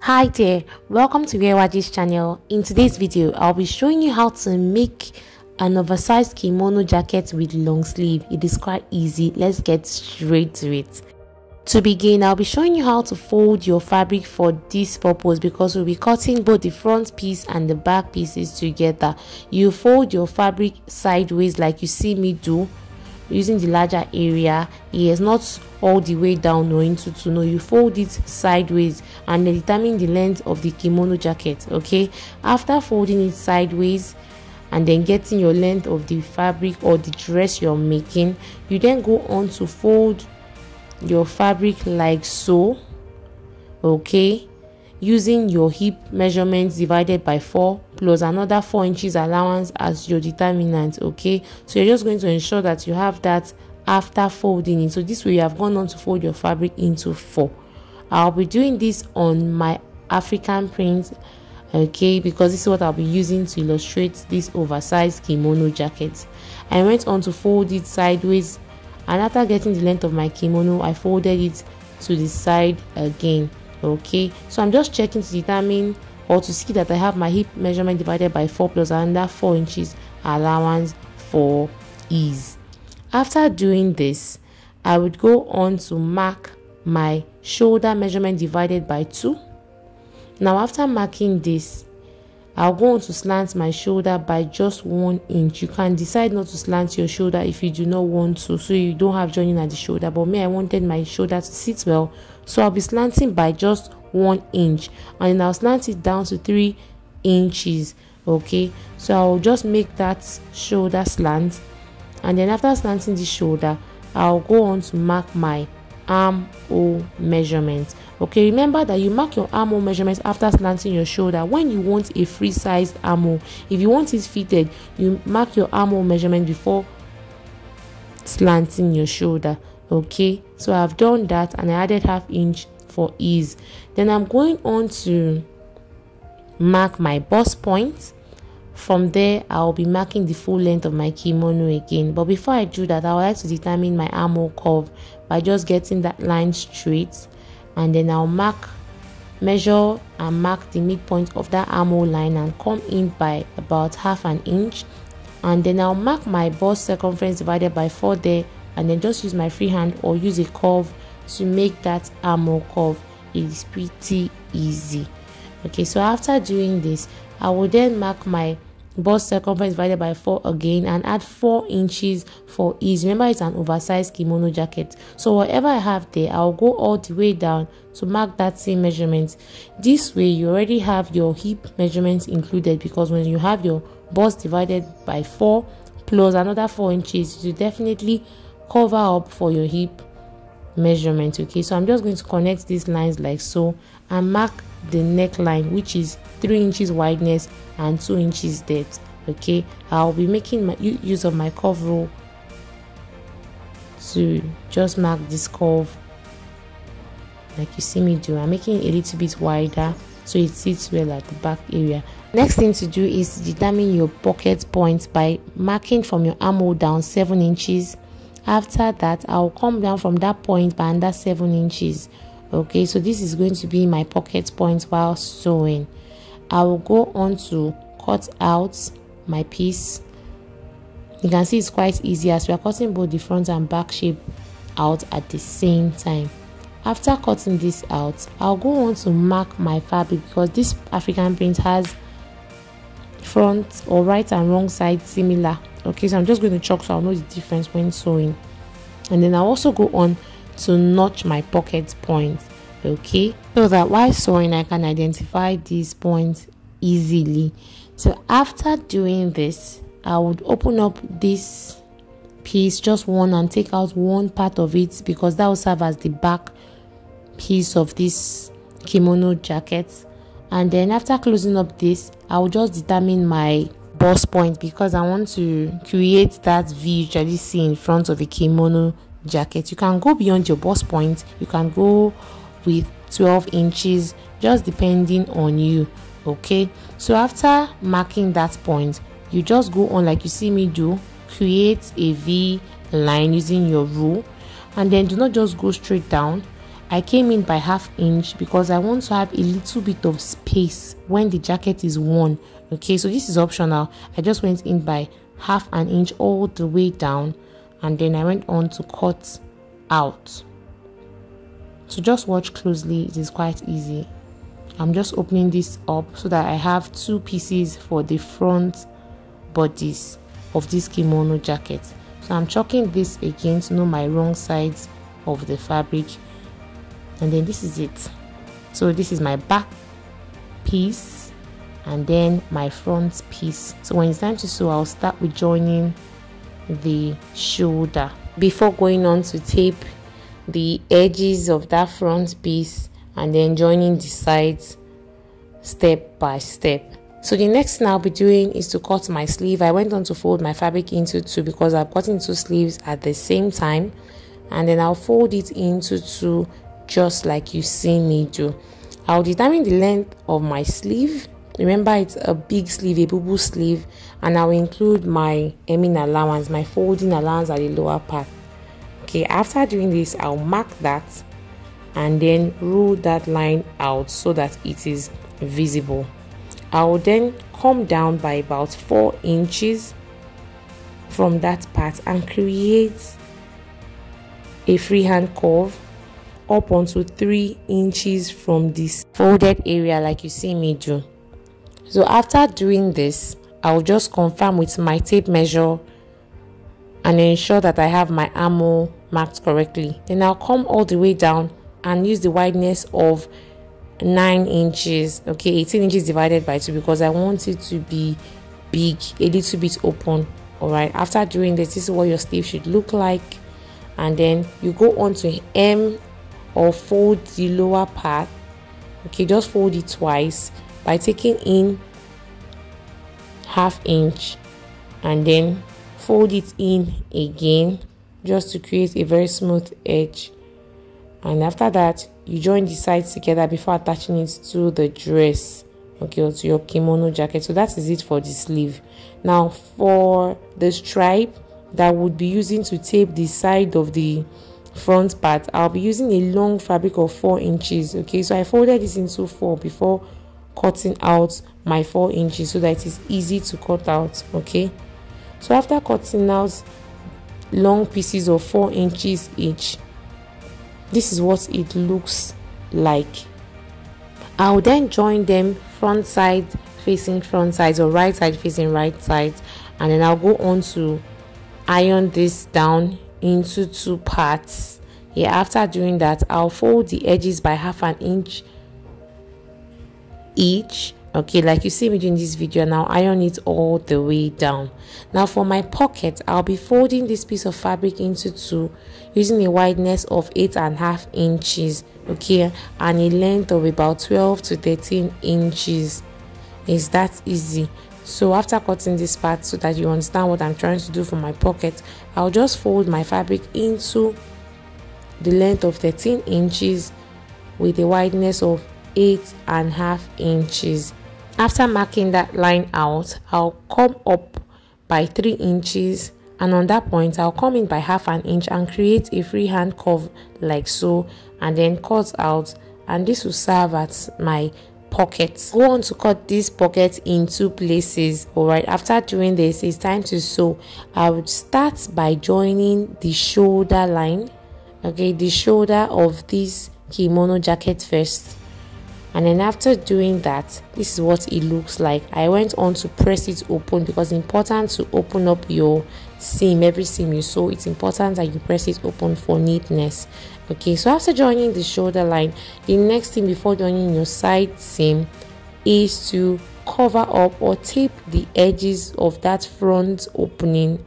Hi there, welcome to OVERSIZED channel. In today's video, I'll be showing you how to make an oversized kimono jacket with long sleeve. It is quite easy. Let's get straight to it. To begin, I'll be showing you how to fold your fabric for this purpose because we'll be cutting both the front piece and the back pieces together. You fold your fabric sideways like you see me do, using the larger area. Yes, not all the way down or into two. No, you fold it sideways and then determine the length of the kimono jacket. Okay, after folding it sideways and then getting your length of the fabric or the dress you're making, you then go on to fold your fabric like so. Okay, using your hip measurements divided by 4 plus another 4 inches allowance as your determinant. Okay, so you're just going to ensure that you have that after folding it. So this way you have gone on to fold your fabric into 4. I'll be doing this on my African print, okay, because this is what I'll be using to illustrate this oversized kimono jacket. I went on to fold it sideways, and after getting the length of my kimono, I folded it to the side again. Okay, so I'm just checking to determine or to see that I have my hip measurement divided by 4 plus another 4 inches allowance for ease. After doing this, I would go on to mark my shoulder measurement divided by 2. Now after marking this, I'll go on to slant my shoulder by just 1 inch. You can decide not to slant your shoulder if you do not want to, so you don't have joining at the shoulder. But me, I wanted my shoulder to sit well, so I'll be slanting by just 1 inch, and then I'll slant it down to 3 inches. Okay, so I'll just make that shoulder slant, and then after slanting the shoulder, I'll go on to mark my armhole measurement. Okay, remember that you mark your armhole measurements after slanting your shoulder when you want a free sized armhole. If you want it fitted, you mark your armhole measurement before slanting your shoulder. Okay, so I've done that and I added ½ inch for ease. Then I'm going on to mark my bust point. From there, I'll be marking the full length of my kimono again. But before I do that, I would like to determine my armhole curve by just getting that line straight, and then I'll measure and mark the midpoint of that armhole line and come in by about ½ inch, and then I'll mark my bust circumference divided by 4 there, and then just use my free hand or use a curve to make that armhole curve. It is pretty easy. Okay, so after doing this, I will then mark my bust circumference divided by 4 again and add 4 inches for ease. Remember, it's an oversized kimono jacket, so whatever I have there, I'll go all the way down to mark that same measurement. This way you already have your hip measurements included, because when you have your bust divided by 4 plus another 4 inches, you definitely cover up for your hip measurement. Okay, so I'm just going to connect these lines like so and mark the neckline, which is 3 inches wideness and 2 inches depth. Okay, I'll be making my use of my curve rule to just mark this curve like you see me do. I'm making it a little bit wider so it sits well at the back area. Next thing to do is determine your pocket point by marking from your armhole down 7 inches. After that, I'll come down from that point by under 7 inches. Okay, so this is going to be my pocket point while sewing. I will go on to cut out my piece. You can see it's quite easy as we are cutting both the front and back shape out at the same time. After cutting this out, I'll go on to mark my fabric, because this African print has front or right and wrong side similar. Okay, so I'm just going to chalk so I'll know the difference when sewing. And then I'll also go on to notch my pocket point. Okay, so that while sewing I can identify these points easily. So after doing this, I would open up this piece, just one, and take out one part of it, because that will serve as the back piece of this kimono jacket. And then after closing up this, I will just determine my bust point, because I want to create that V you usually see in front of a kimono jacket. You can go beyond your bust point, you can go with 12 inches, just depending on you. Okay, so after marking that point, you just go on like you see me do, create a V line using your rule, and then do not just go straight down. I came in by 1/2 inch because I want to have a little bit of space when the jacket is worn. Okay, so this is optional. I just went in by 1/2 an inch all the way down, and then I went on to cut out. So just watch closely, it is quite easy. I'm just opening this up so that I have 2 pieces for the front bodies of this kimono jacket. So I'm chalking this again to know my wrong sides of the fabric, and then this is it. So this is my back piece and then my front piece. So when it's time to sew, I'll start with joining the shoulder before going on to tape the edges of that front piece and then joining the sides step by step. So the next thing I'll be doing is to cut my sleeve. I went on to fold my fabric into 2 because I've gotten 2 sleeves at the same time, and then I'll fold it into 2 just like you see me do. I'll determine the length of my sleeve. Remember, it's a big sleeve, a boo-boo sleeve, and I'll include my hemming allowance, my folding allowance at the lower part. Okay, after doing this, I'll mark that and then rule that line out so that it is visible. I will then come down by about 4 inches from that part and create a freehand curve up onto 3 inches from this folded area like you see me do. So after doing this, I'll just confirm with my tape measure and ensure that I have my armhole marked correctly. Then I'll come all the way down and use the wideness of 9 inches. Okay, 18 inches divided by 2 because I want it to be big, a little bit open. All right, after doing this is what your sleeve should look like, and then you go on to hem or fold the lower part. Okay, just fold it twice by taking in 1/2 inch and then fold it in again just to create a very smooth edge. And after that, you join the sides together before attaching it to the dress, okay, or to your kimono jacket. So that is it for the sleeve. Now for the stripe that would be using to tape the side of the front part, I'll be using a long fabric of 4 inches. Okay, so I folded this into 4 before cutting out my 4 inches so that it is easy to cut out. Okay, so after cutting out long pieces of 4 inches each, this is what it looks like. I'll then join them front side facing front sides or right side facing right sides, and then I'll go on to iron this down into 2 parts. Yeah, after doing that, I'll fold the edges by 1/2 an inch each. Okay, like you see me doing this video, and I'll iron it all the way down. Now for my pocket, I'll be folding this piece of fabric into 2 using a wideness of 8.5 inches, okay, and a length of about 12 to 13 inches. It's that easy. So after cutting this part so that you understand what I'm trying to do for my pocket, I'll just fold my fabric into the length of 13 inches with a wideness of 8.5 inches. After marking that line out, I'll come up by 3 inches, and on that point I'll come in by 1/2 an inch and create a freehand curve like so, and then cut out, and this will serve as my pocket. Go on to cut this pocket in 2 places. All right, after doing this, it's time to sew. I would start by joining the shoulder line, okay, the shoulder of this kimono jacket first. And then after doing that, this is what it looks like. I went on to press it open because it's important to open up your seam. Every seam you sew, it's important that you press it open for neatness. Okay, so after joining the shoulder line, the next thing before joining your side seam is to cover up or tape the edges of that front opening.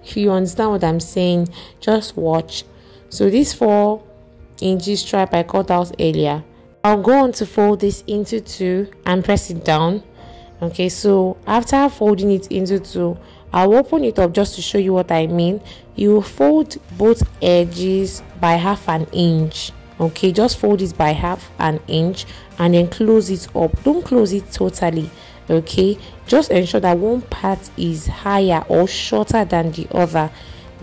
If you understand what I'm saying, just watch. So this 4 inches stripe I cut out earlier, I'll go on to fold this into 2 and press it down. Okay, so after folding it into 2, I'll open it up just to show you what I mean. You fold both edges by 1/2 an inch. Okay, just fold it by 1/2 an inch and then close it up. Don't close it totally. Okay, just ensure that one part is higher or shorter than the other.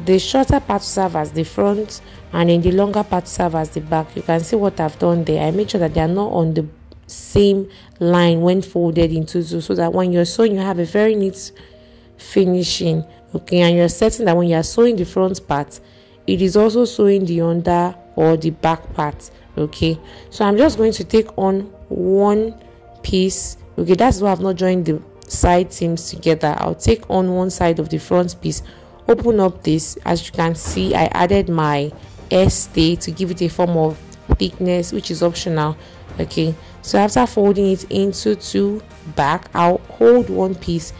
The shorter part serves as the front and then the longer part serve as the back. You can see what I've done there. I make sure that they are not on the same line when folded into two, so that when you're sewing you have a very neat finishing. Okay, and you're certain that when you're sewing the front part, it is also sewing the under or the back part. Okay, so I'm just going to take on one piece. Okay, that's why I've not joined the side seams together. I'll take on one side of the front piece, open up this. As you can see, I added my stay to give it a form of thickness, which is optional. Okay, so after folding it into two back, I'll hold one piece,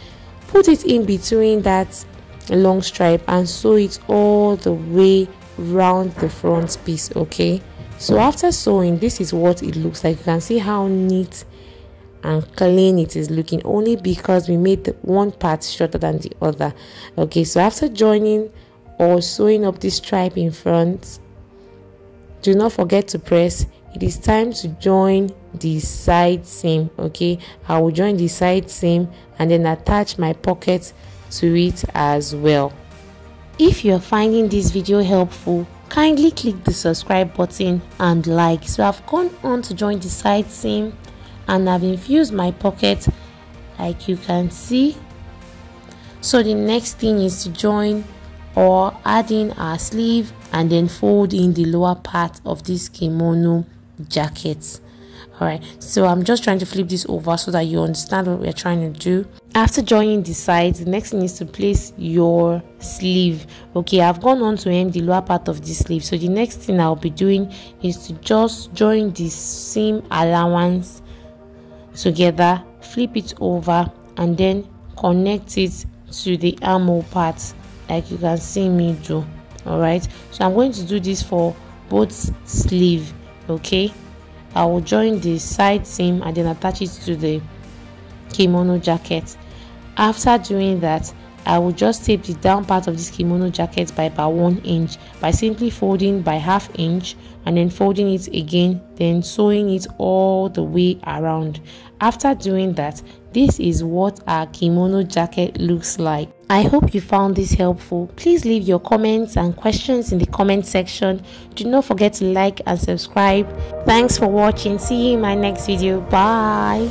put it in between that long stripe, and sew it all the way round the front piece. Okay, so after sewing, this is what it looks like. You can see how neat and clean it is looking, only because we made the one part shorter than the other. Okay, so after joining or sewing up this stripe in front, do not forget to press. It is time to join the side seam. Okay, I will join the side seam and then attach my pocket to it as well. If you're finding this video helpful, kindly click the subscribe button and like. So I've gone on to join the side seam and I've infused my pocket like you can see. So the next thing is to join or add in our sleeve and then fold in the lower part of this kimono jacket. All right, so I'm just trying to flip this over so that you understand what we're trying to do. After joining the sides, the next thing is to place your sleeve. Okay, I've gone on to hem the lower part of this sleeve, so the next thing I'll be doing is to just join the seam allowance together, flip it over, and then connect it to the armhole part like you can see me do. All right, so I'm going to do this for both sleeve. Okay, I will join the side seam and then attach it to the kimono jacket. After doing that, I will just tape the down part of this kimono jacket by about 1 inch by simply folding by ½ inch and then folding it again, then sewing it all the way around. After doing that, this is what our kimono jacket looks like. I hope you found this helpful. Please leave your comments and questions in the comment section. Do not forget to like and subscribe. Thanks for watching. See you in my next video. Bye.